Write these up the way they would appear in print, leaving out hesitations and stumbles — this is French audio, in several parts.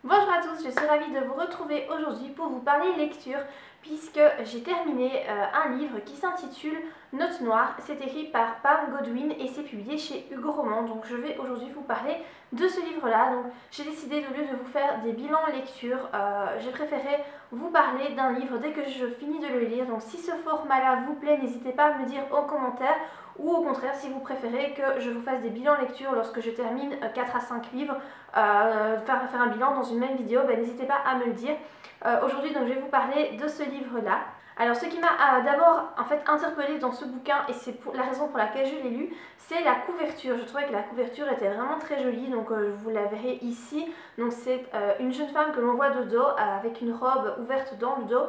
Bonjour à tous, je suis ravie de vous retrouver aujourd'hui pour vous parler lecture puisque j'ai terminé un livre qui s'intitule Notes noires. C'est écrit par Pam Godwin et c'est publié chez Hugo Roman. Donc je vais aujourd'hui vous parler de ce livre-là. Donc j'ai décidé, au lieu de vous faire des bilans lecture, j'ai préféré vous parler d'un livre dès que je finis de le lire. Donc si ce format-là vous plaît, n'hésitez pas à me le dire en commentaire. Ou au contraire, si vous préférez que je vous fasse des bilans lecture lorsque je termine 4 à 5 livres, faire un bilan dans une même vidéo, n'hésitez pas à me le dire. Aujourd'hui, donc, je vais vous parler de ce livre-là. Alors ce qui m'a d'abord en fait interpellée dans ce bouquin, et c'est la raison pour laquelle je l'ai lu, c'est la couverture. Je trouvais que la couverture était vraiment très jolie, donc vous la verrez ici. Donc c'est une jeune femme que l'on voit de dos avec une robe ouverte dans le dos.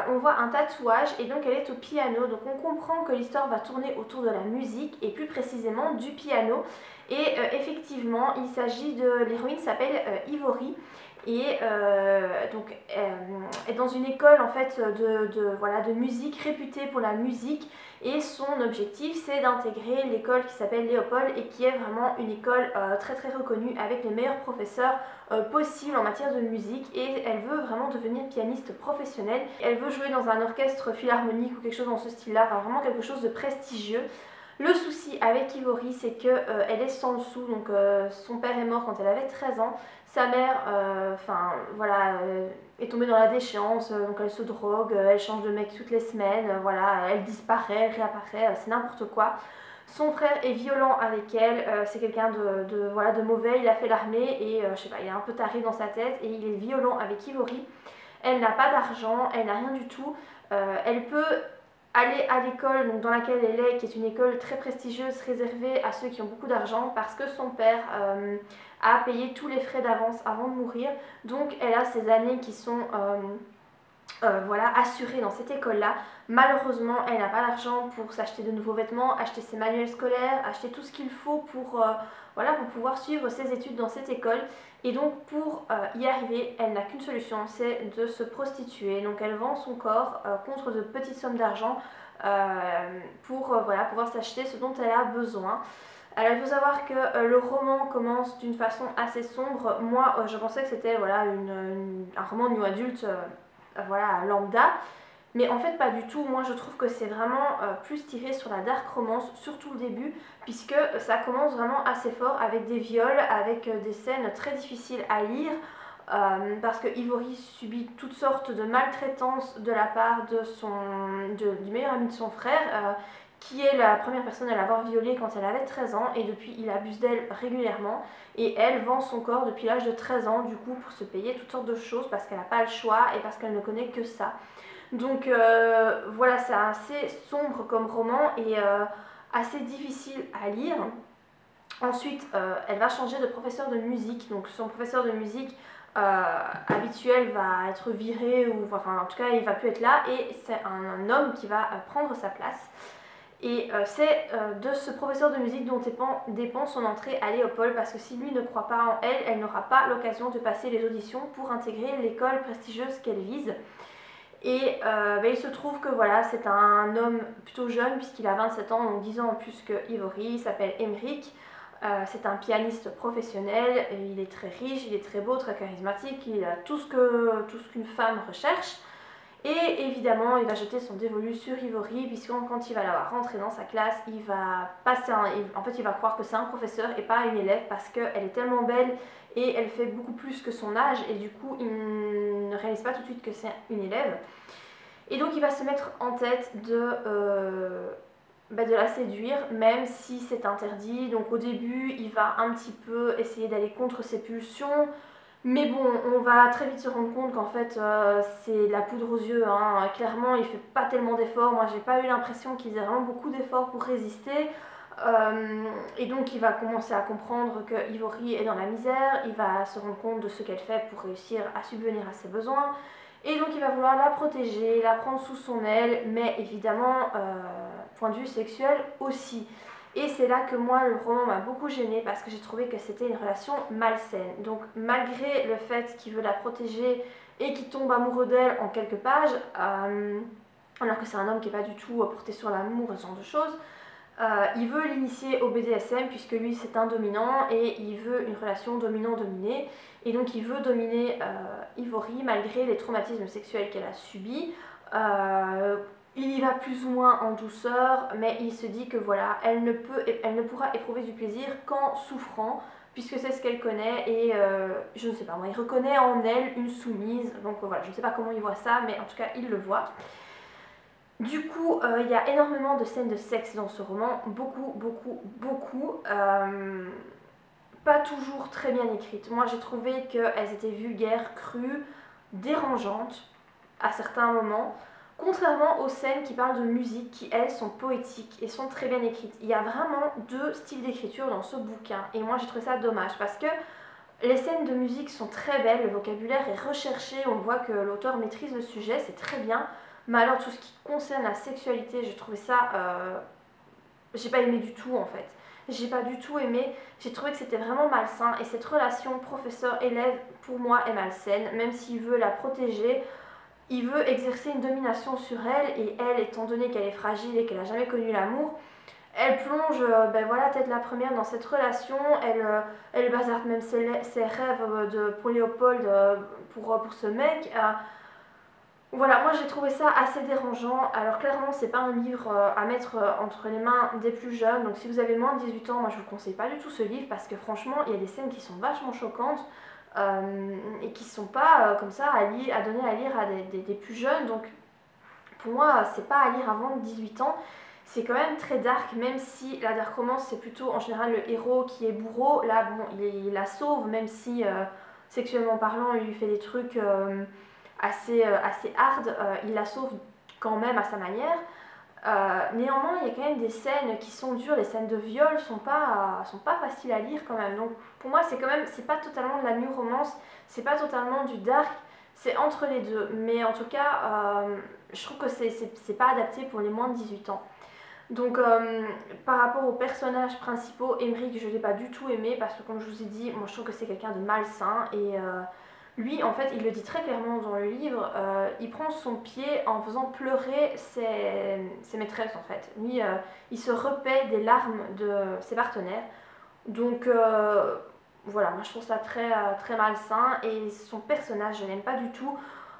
On voit un tatouage et donc elle est au piano. Donc on comprend que l'histoire va tourner autour de la musique et plus précisément du piano. Et effectivement, il s'agit de l'héroïne s'appelle Ivory. Et donc est dans une école en fait de musique réputée pour la musique, et son objectif c'est d'intégrer l'école qui s'appelle Léopold et qui est vraiment une école très très reconnue avec les meilleurs professeurs possibles en matière de musique, et elle veut vraiment devenir pianiste professionnelle. Elle veut jouer dans un orchestre philharmonique ou quelque chose dans ce style là, enfin vraiment quelque chose de prestigieux. Le souci avec Ivory, c'est qu'elle est sans le sou, donc son père est mort quand elle avait 13 ans, sa mère est tombée dans la déchéance, donc elle se drogue, elle change de mec toutes les semaines, voilà, elle disparaît, elle réapparaît, c'est n'importe quoi. Son frère est violent avec elle, c'est quelqu'un de mauvais, il a fait l'armée et je sais pas, il est un peu taré dans sa tête et il est violent avec Ivory. Elle n'a pas d'argent, elle n'a rien du tout, elle peut aller à l'école dans laquelle elle est, qui est une école très prestigieuse réservée à ceux qui ont beaucoup d'argent, parce que son père a payé tous les frais d'avance avant de mourir. Donc elle a ces années qui sont assurée dans cette école-là. Malheureusement, elle n'a pas d'argent pour s'acheter de nouveaux vêtements, acheter ses manuels scolaires, acheter tout ce qu'il faut pour pouvoir suivre ses études dans cette école. Et donc pour y arriver, elle n'a qu'une solution, c'est de se prostituer. Donc elle vend son corps contre de petites sommes d'argent pour pouvoir s'acheter ce dont elle a besoin. Alors il faut savoir que le roman commence d'une façon assez sombre. Moi je pensais que c'était un roman new adulte lambda, mais en fait pas du tout. Moi je trouve que c'est vraiment plus tiré sur la dark romance, surtout le début, puisque ça commence vraiment assez fort avec des viols, avec des scènes très difficiles à lire, parce que Ivory subit toutes sortes de maltraitances de la part du meilleur ami de son frère, qui est la première personne à l'avoir violée quand elle avait 13 ans, et depuis il abuse d'elle régulièrement, et elle vend son corps depuis l'âge de 13 ans du coup pour se payer toutes sortes de choses parce qu'elle n'a pas le choix et parce qu'elle ne connaît que ça. Donc voilà, c'est assez sombre comme roman et assez difficile à lire. Ensuite, elle va changer de professeur de musique, donc son professeur de musique habituel va être viré, ou enfin en tout cas il va plus être là, et c'est un homme qui va prendre sa place. Et c'est de ce professeur de musique dont dépend son entrée à Léopold, parce que si lui ne croit pas en elle, elle n'aura pas l'occasion de passer les auditions pour intégrer l'école prestigieuse qu'elle vise. Et il se trouve que voilà, c'est un homme plutôt jeune puisqu'il a 27 ans, donc 10 ans en plus que Ivory. Il s'appelle Emmerich. C'est un pianiste professionnel, et il est très riche, il est très beau, très charismatique, il a tout ce qu'une femme recherche. Et évidemment, il va jeter son dévolu sur Ivory, puisque quand il va la voir rentrer dans sa classe, il va il va croire que c'est un professeur et pas une élève, parce qu'elle est tellement belle et elle fait beaucoup plus que son âge, et du coup, il ne réalise pas tout de suite que c'est une élève. Et donc, il va se mettre en tête de la séduire, même si c'est interdit. Donc, au début, il va un petit peu essayer d'aller contre ses pulsions. Mais bon, on va très vite se rendre compte qu'en fait c'est la poudre aux yeux, hein. Clairement il fait pas tellement d'efforts, moi j'ai pas eu l'impression qu'il faisait vraiment beaucoup d'efforts pour résister. Et donc il va commencer à comprendre que Ivory est dans la misère, il va se rendre compte de ce qu'elle fait pour réussir à subvenir à ses besoins. Et donc il va vouloir la protéger, la prendre sous son aile, mais évidemment, point de vue sexuel aussi. Et c'est là que moi, le roman m'a beaucoup gênée, parce que j'ai trouvé que c'était une relation malsaine. Donc malgré le fait qu'il veut la protéger et qu'il tombe amoureux d'elle en quelques pages, alors que c'est un homme qui n'est pas du tout porté sur l'amour et ce genre de choses, Il veut l'initier au BDSM puisque lui c'est un dominant et il veut une relation dominant-dominé. Et donc il veut dominer Ivory malgré les traumatismes sexuels qu'elle a subis. Il y va plus ou moins en douceur, mais il se dit que voilà, elle ne pourra éprouver du plaisir qu'en souffrant, puisque c'est ce qu'elle connaît, et je ne sais pas moi, il reconnaît en elle une soumise, donc voilà, je ne sais pas comment il voit ça, mais en tout cas il le voit. Du coup, il y a énormément de scènes de sexe dans ce roman, beaucoup, beaucoup, beaucoup, pas toujours très bien écrites. Moi j'ai trouvé qu'elles étaient vulgaires, crues, dérangeantes à certains moments. Contrairement aux scènes qui parlent de musique, qui elles sont poétiques et sont très bien écrites. Il y a vraiment deux styles d'écriture dans ce bouquin. Et moi j'ai trouvé ça dommage parce que les scènes de musique sont très belles, le vocabulaire est recherché, on voit que l'auteur maîtrise le sujet, c'est très bien. Mais alors tout ce qui concerne la sexualité, j'ai trouvé ça... j'ai pas aimé du tout en fait. J'ai pas du tout aimé, j'ai trouvé que c'était vraiment malsain. Et cette relation professeur-élève, pour moi, est malsaine, même s'il veut la protéger. Il veut exercer une domination sur elle et elle, étant donné qu'elle est fragile et qu'elle n'a jamais connu l'amour, elle plonge ben voilà, tête la première dans cette relation, elle bazarde même ses rêves pour Léopold, pour ce mec. Voilà, moi j'ai trouvé ça assez dérangeant. Alors clairement c'est pas un livre à mettre entre les mains des plus jeunes, donc si vous avez moins de 18 ans, moi je vous conseille pas du tout ce livre parce que franchement il y a des scènes qui sont vachement choquantes. Et qui ne sont pas comme ça à donner à lire à des plus jeunes. Donc pour moi, c'est pas à lire avant 18 ans. C'est quand même très dark, même si la dark romance, c'est plutôt en général le héros qui est bourreau. Là, bon, il la sauve, même si sexuellement parlant, il lui fait des trucs assez hard. Il la sauve quand même à sa manière. Néanmoins, il y a quand même des scènes qui sont dures, les scènes de viol sont pas faciles à lire quand même. Donc pour moi, c'est pas totalement de la new romance, c'est pas totalement du dark, c'est entre les deux. Mais en tout cas, je trouve que c'est pas adapté pour les moins de 18 ans. Donc par rapport aux personnages principaux, Emmerich, je l'ai pas du tout aimé parce que comme je vous ai dit, moi je trouve que c'est quelqu'un de malsain et lui, en fait, il le dit très clairement dans le livre, il prend son pied en faisant pleurer ses maîtresses, en fait. Lui, il se repaît des larmes de ses partenaires. Donc, voilà, moi je trouve ça très malsain. Et son personnage, je n'aime pas du tout.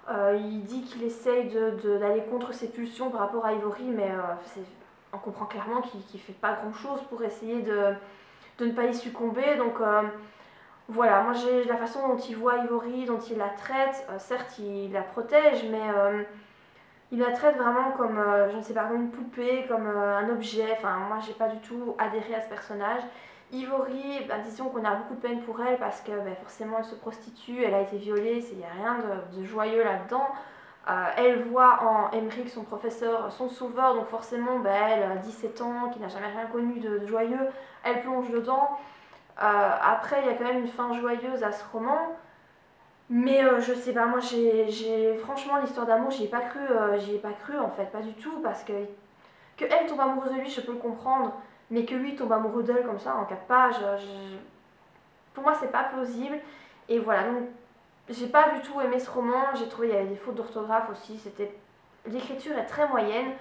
Il dit qu'il essaye d'aller contre ses pulsions par rapport à Ivory, mais on comprend clairement qu'il ne fait pas grand-chose pour essayer de ne pas y succomber. Donc... voilà, moi j'ai la façon dont il voit Ivory, dont il la traite, certes il la protège, mais il la traite vraiment comme, je ne sais pas, comme une poupée, comme un objet, enfin moi j'ai pas du tout adhéré à ce personnage. Ivory, bah, disons qu'on a beaucoup de peine pour elle parce que bah, forcément elle se prostitue, elle a été violée, il n'y a rien de joyeux là-dedans. Elle voit en Emmerich son professeur, son sauveur, donc forcément bah, elle a 17 ans, qui n'a jamais rien connu de joyeux, elle plonge dedans. Après, il y a quand même une fin joyeuse à ce roman, mais je sais pas, moi franchement l'histoire d'amour, j'y ai pas cru en fait, pas du tout, parce que elle tombe amoureuse de lui, je peux le comprendre, mais que lui tombe amoureux d'elle comme ça en 4 pages, pour moi c'est pas plausible, et voilà, donc j'ai pas du tout aimé ce roman, j'ai trouvé il y avait des fautes d'orthographe aussi, l'écriture est très moyenne,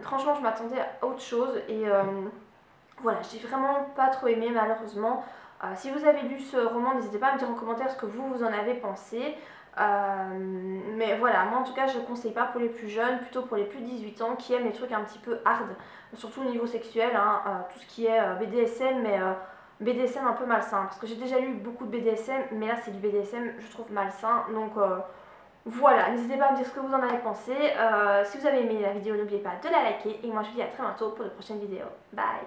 franchement je m'attendais à autre chose, et voilà, j'ai vraiment pas trop aimé malheureusement. Si vous avez lu ce roman, n'hésitez pas à me dire en commentaire ce que vous en avez pensé. Mais voilà, moi en tout cas je ne conseille pas pour les plus jeunes, plutôt pour les plus de 18 ans qui aiment les trucs un petit peu hard, surtout au niveau sexuel, hein, tout ce qui est BDSM, mais BDSM un peu malsain. Parce que j'ai déjà lu beaucoup de BDSM, mais là c'est du BDSM, je trouve malsain. Donc voilà, n'hésitez pas à me dire ce que vous en avez pensé. Si vous avez aimé la vidéo, n'oubliez pas de la liker. Et moi je vous dis à très bientôt pour de prochaines vidéos. Bye!